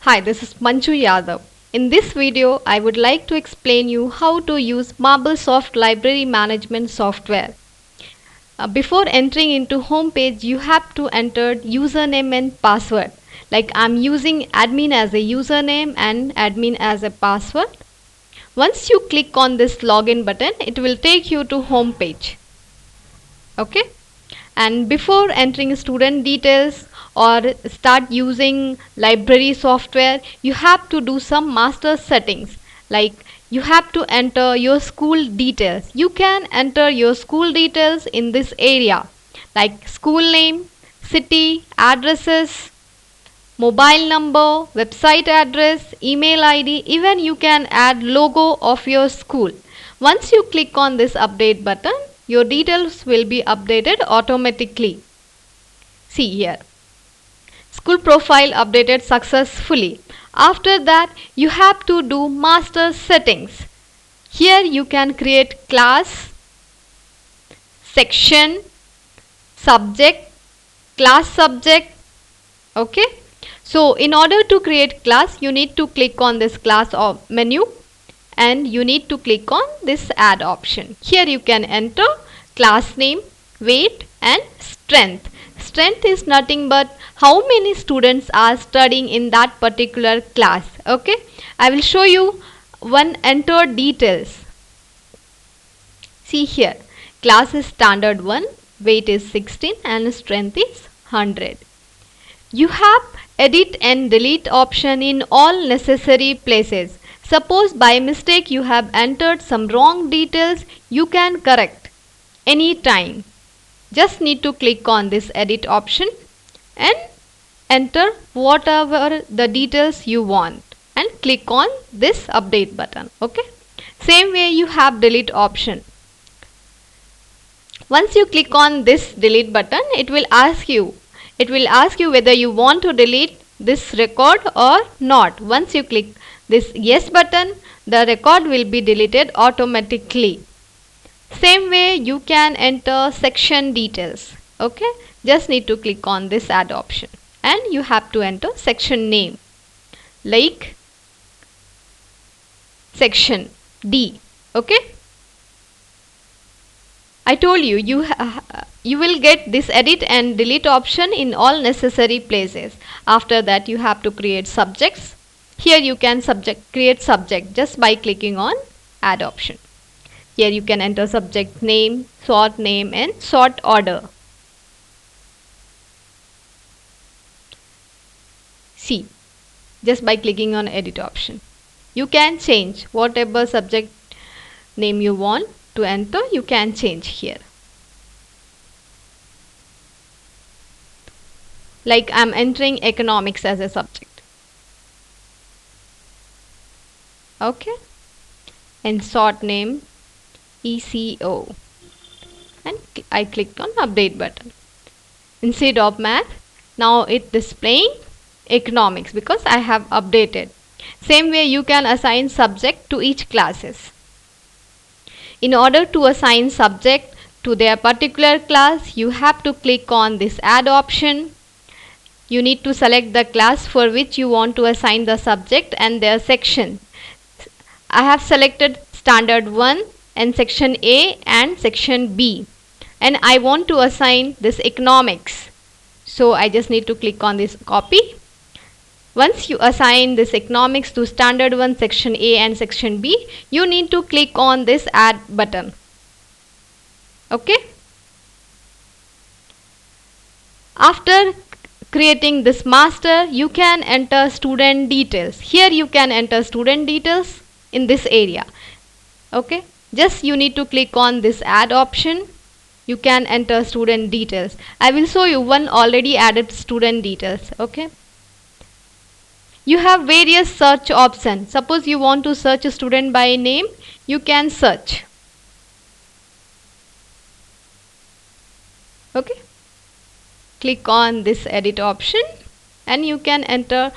Hi, this is Manju Yadav. In this video, I would like to explain you how to use MarvelSoft library management software. Before entering into home page, you have to enter username and password. Like I'm using admin as a username and admin as a password. Once you click on this login button, it will take you to home page. Okay? And before entering student details or start using library software, you have to do some master settings. Like you have to enter your school details. You can enter your school details in this area, like school name, city, addresses, mobile number, website address, email ID. Even you can add logo of your school. Once you click on this update button, your details will be updated automatically. See here. School profile updated successfully. After that, you have to do master settings. Here you can create class, section, subject, class subject. Okay. So in order to create class, you need to click on this class menu and you need to click on this add option. Here you can enter class name, weight and strength. Strength is nothing but how many students are studying in that particular class. Okay, I will show you one enter details. See here, class is standard 1, weight is 16 and strength is 100. You have edit and delete option in all necessary places. Suppose by mistake you have entered some wrong details, you can correct anytime. Just need to click on this edit option and enter whatever the details you want and click on this update button. Okay. Same way you have delete option. Once you click on this delete button, it will ask you whether you want to delete this record or not. Once you click this yes button, the record will be deleted automatically. Same way you can enter section details. Okay, just need to click on this add option and you have to enter section name like section D. Okay, I told you you will get this edit and delete option in all necessary places. After that you have to create subjects. Here you can create subject just by clicking on add option. Here you can enter subject name and sort order. See, just by clicking on edit option. You can change whatever subject name you want to enter, you can change here. Like I'm entering economics as a subject. Okay. And sort name ECO and I clicked on update button. Instead of math, now it displaying economics because I have updated. Same way you can assign subject to each classes. In order to assign subject to their particular class, you have to click on this add option. You need to select the class for which you want to assign the subject and their section. I have selected standard 1 and section A and section B and I want to assign this economics. So I just need to click on this copy. Once you assign this economics to standard 1 section A and section B, you need to click on this add button. Okay. After creating this master, you can enter student details. Here you can enter student details in this area. Okay. Just you need to click on this add option. You can enter student details. I will show you one already added student details. Okay. You have various search options. Suppose you want to search a student by name, you can search. Okay. Click on this edit option and you can enter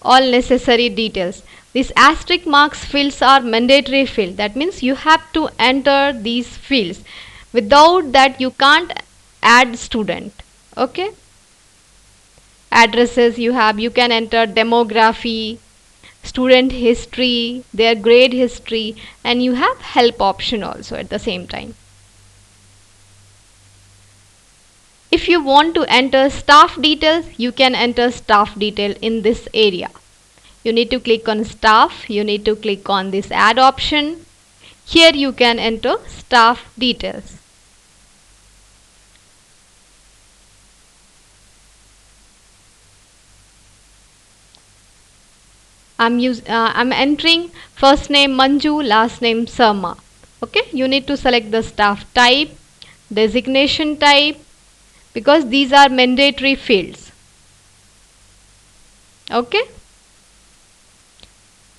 all necessary details. These asterisk marks fields are mandatory field. That means you have to enter these fields. Without that you can't add student. Okay. addresses you can enter demography, student history, their grade history, and you have help option also at the same time. If you want to enter staff details, you can enter staff detail in this area. You need to click on staff, you need to click on this add option. Here you can enter staff details. I'm entering first name Manju, last name Sarma. Okay, you need to select the staff type, designation type, because these are mandatory fields. Okay,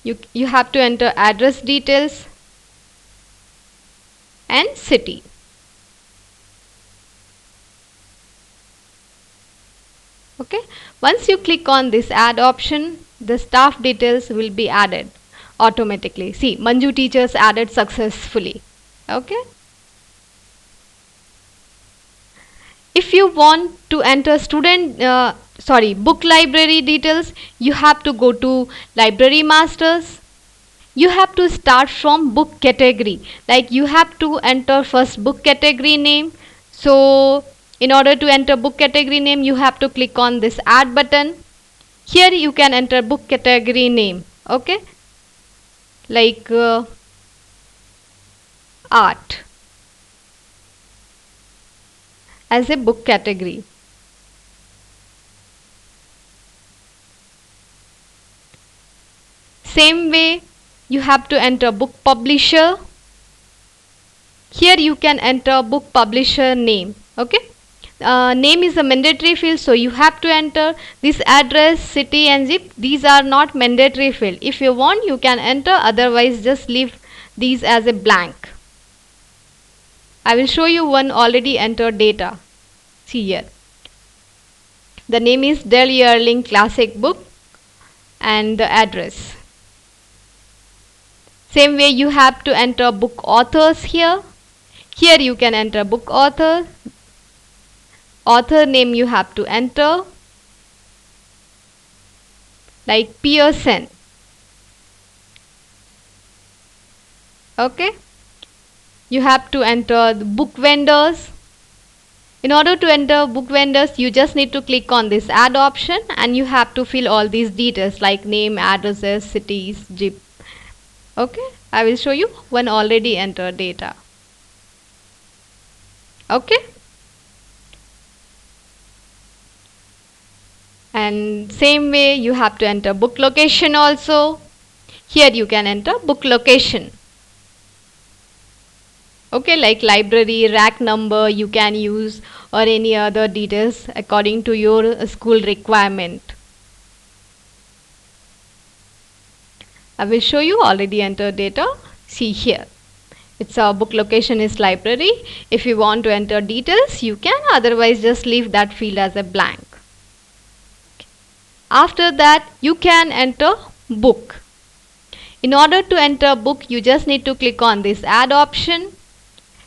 you have to enter address details and city. Okay, once you click on this add option, the staff details will be added automatically. See, Manju teachers added successfully. Okay, if you want to enter book library details, you have to go to library masters. You have to start from book category, like you have to enter first book category name. So in order to enter book category name, you have to click on this add button. Here you can enter book category name. Okay, like art as a book category. Same way, you have to enter book publisher. Here you can enter book publisher name. Okay, name is a mandatory field, so you have to enter this address, city and zip. These are not mandatory field. If you want, you can enter, otherwise just leave these as a blank. I will show you one already entered data. See here, the name is Dell Yearling Classic Book and the address. Same way, you have to enter book authors here. Here you can enter book author. Author name you have to enter, like Pearson. Okay, you have to enter the book vendors. In order to enter book vendors, you just need to click on this add option and you have to fill all these details like name, addresses, cities, zip. Okay, I will show you one already entered data. Okay, and same way you have to enter book location also. Here you can enter book location. Okay, like library, rack number you can use, or any other details according to your school requirement. I will show you already entered data. See here, it's our book location is library. If you want to enter details, you can, otherwise just leave that field as a blank. After that, you can enter book. In order to enter book, you just need to click on this add option.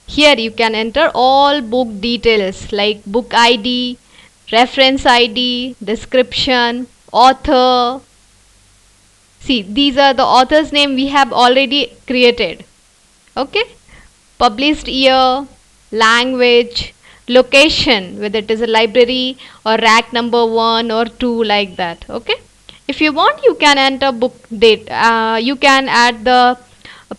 Here you can enter all book details like book ID, reference ID, description, author. See, these are the author's name we have already created. Okay, published year, language, location, whether it is a library or rack number 1 or 2, like that. Okay, if you want, you can enter book date. You can add the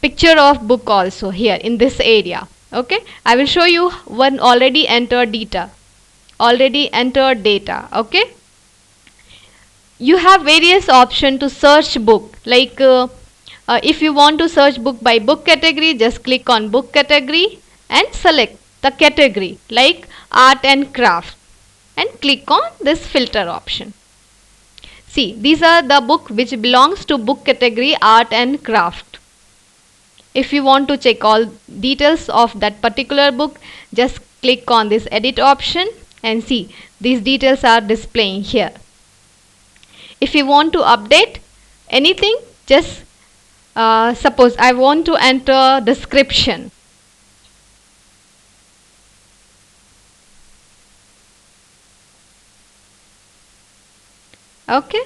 picture of book also here in this area. Okay, I will show you one already entered data. Okay, you have various options to search book, like if you want to search book by book category, just click on book category and select the category like art and craft and click on this filter option. See, these are the book which belongs to book category art and craft. If you want to check all details of that particular book, just click on this edit option and see these details are displaying here. If you want to update anything, just suppose I want to enter description. Okay.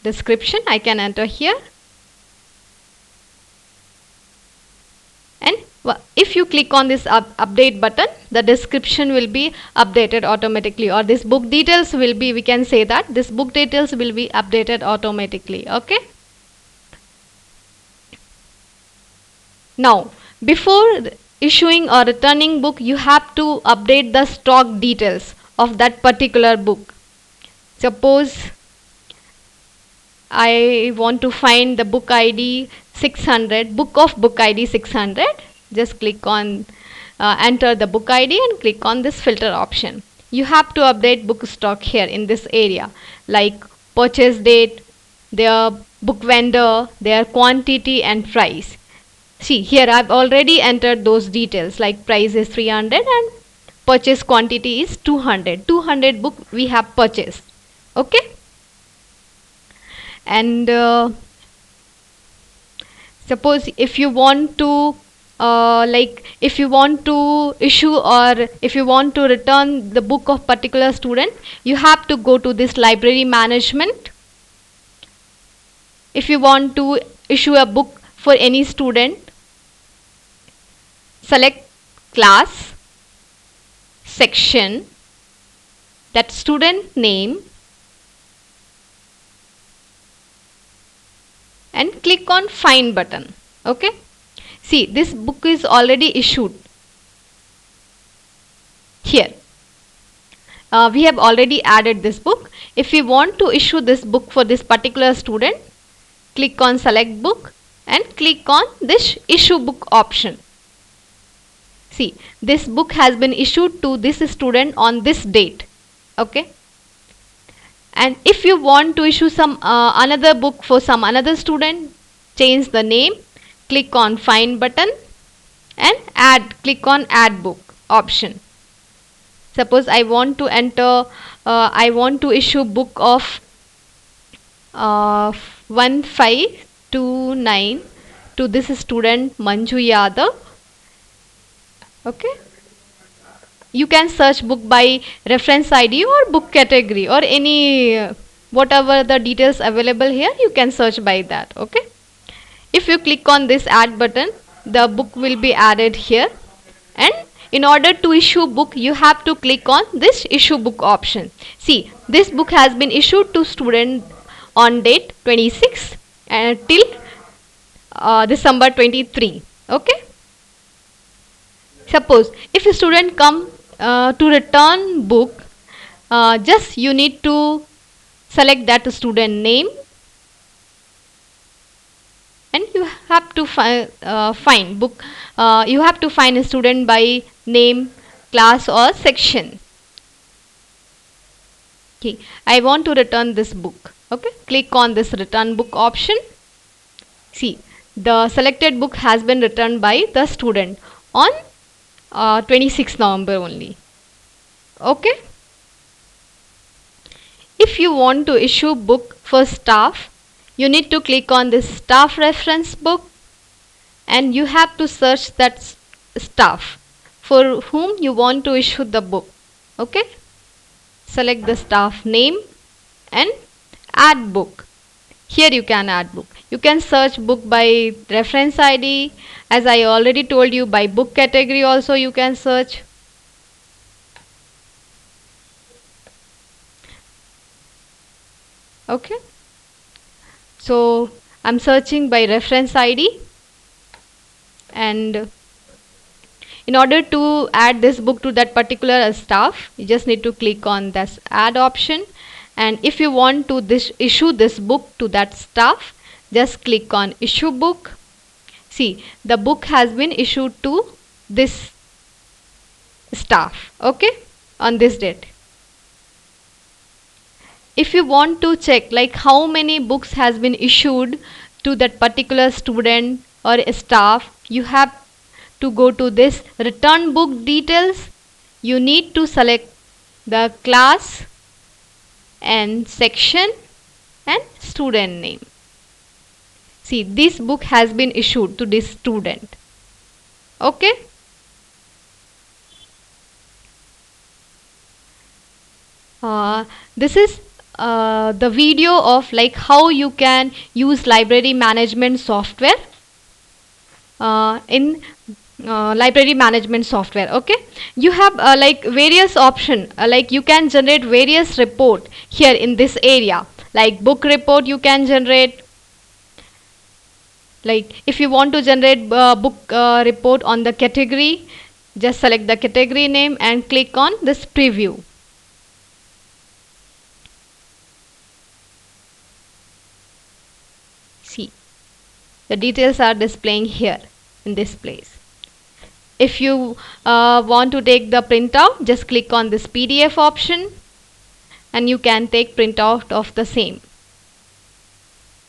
Description I can enter here, and if you click on this update button, the description will be updated automatically, or this book details will be, we can say that this book details will be updated automatically. Okay. Now, before issuing or returning book, you have to update the stock details of that particular book. Suppose I want to find the book ID 600, book ID 600. Just click on enter the book ID and click on this filter option. You have to update book stock here in this area, like purchase date, their book vendor, their quantity and price. See, here I've already entered those details, like price is 300 and purchase quantity is 200. 200 book we have purchased. Okay. And suppose if you want to if you want to issue or if you want to return the book of particular student, you have to go to this library management. If you want to issue a book for any student, select class, section, that student name, and click on find button. Okay. See, this book is already issued here. We have already added this book. If we want to issue this book for this particular student, click on select book and click on this issue book option. See, this book has been issued to this student on this date. Okay. And if you want to issue some another book for some another student, change the name, click on find button and click on add book option. Suppose I want to enter, I want to issue book of 1529 to this student Manju Yadav. Okay. You can search book by reference ID or book category or any whatever the details available here, you can search by that. Okay. If you click on this add button, the book will be added here, and in order to issue book, you have to click on this issue book option. See, this book has been issued to student on date 26 till December 23. Okay. Suppose if a student come to return book, just you need to select that student name, and you have to find book. You have to find a student by name, class or section. Okay, I want to return this book. Okay, click on this return book option. See, the selected book has been returned by the student on 26 November only. Okay. If you want to issue book for staff, you need to click on this staff reference book, and you have to search that staff for whom you want to issue the book. Okay. Select the staff name and add book. Here you can add book. You can search book by reference ID. As I already told you, by book category also you can search. Okay. So I'm searching by reference ID, and in order to add this book to that particular staff, you just need to click on this add option, and if you want to issue this book to that staff, just click on issue book. See, the book has been issued to this staff. Okay, on this date. If you want to check like how many books has been issued to that particular student or staff, you have to go to this return book details. You need to select the class and section and student name. See, this book has been issued to this student. Okay. This is the video of like how you can use library management software in library management software. Okay, you have like various option, like you can generate various report here in this area, like book report you can generate. Like if you want to generate book report on the category, just select the category name and click on this preview. See, the details are displaying here in this place. If you want to take the printout, just click on this PDF option and you can take printout of the same.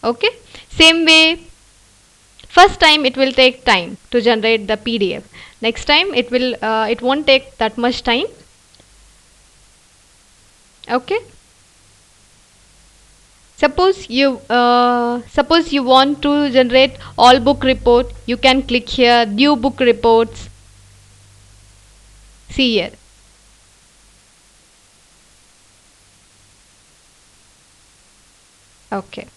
Okay, same way, first time it will take time to generate the PDF. Next time it won't take that much time. Okay, suppose you want to generate all book report, you can click here view book reports. See here. Okay,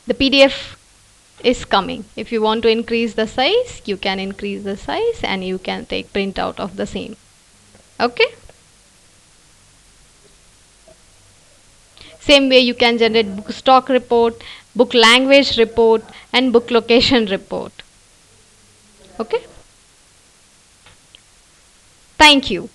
the PDF is coming. If you want to increase the size, you can increase the size and you can take printout of the same. Okay, same way you can generate book stock report, book language report and book location report. Okay, thank you.